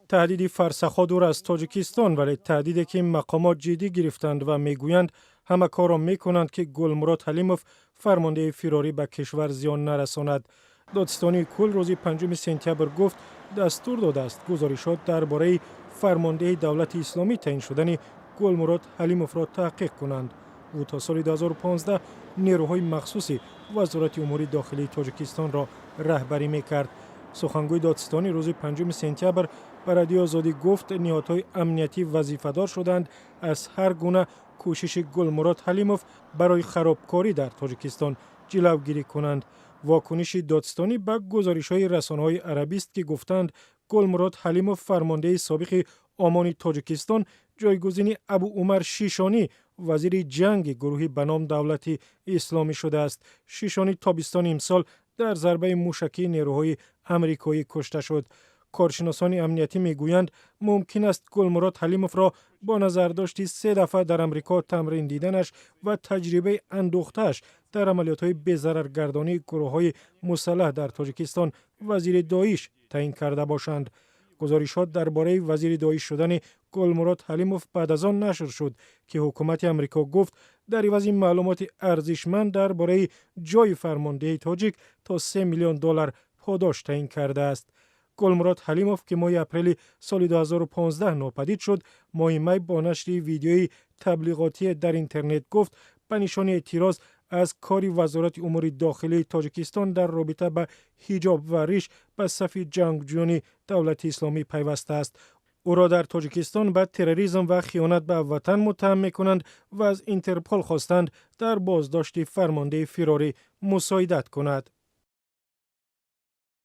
تهدید فرسخ‌ها دور از تاجیکستان، ولی تهدیدی که مقامات جدی گرفتند و میگویند همه کار را میکنند که گلمورد حلیموف فرمانده فراری به کشور زیان نرساند. دادستانی کل روز 5 سپتامبر گفت دستور داده است گزارشات درباره فرماندهی دولت اسلامی تعیین شدن گلمورد حلیموف را تحقیق کنند. او تا سال 2015 نیروهای مخصوص وزارت امور داخلی تاجیکستان را رهبری میکرد. سخنگوی دادستانی روز 5 سپتامبر به رادیو آزادی گفت نهادهای امنیتی وظیفه‌دار شدند از هر گونه کوشش گلمورد حلیموف برای خرابکاری در تاجیکستان جلوگیری کنند. واکنش دادستانی به گزارش‌های رسانه‌های عربی است که گفتند گلمورد حلیموف فرمانده سابق ОМОН-ی تاجیکستان جایگزین ابو عمر شیشانی وزیر جنگ گروهی به نام دولتی اسلامی شده است. شیشانی تابستان امسال در ضربه موشکی نیروهای آمریکایی کشته شد. کارشناسان امنیتی میگویند ممکن است گلمورد حلیموف را با نظرداشت 3 دفعه در امریکا تمرین دیدنش و تجربه اندوخته‌اش در عملیات‌های بی‌ضررگردانی گروه‌های مسلح در تاجیکستان وزیر داعش تعیین کرده باشند. گزارشات درباره وزیر داعش شدن گلمورد حلیموف بعد از آن نشر شد که حکومت امریکا گفت در عوض معلومات ارزشمند درباره جای فرماندهی تاجیک تا 3 میلیون دلار پاداش تعیین کرده است. گلمورد حلیموف که ماه اپریل سال 2015 ناپدید شد، ماه می با نشر ویدیوی تبلیغاتی در اینترنت گفت به نشان اعتراض از کاری وزارت امور داخلی تاجیکستان در رابطه با حجاب و ریش به صف جنگجویان دولت اسلامی پیوسته است. او را در تاجیکستان به تروریسم و خیانت به وطن متهم می‌کنند و از اینترپل خواستند در بازداشت فرمانده فراری مساعدت کند.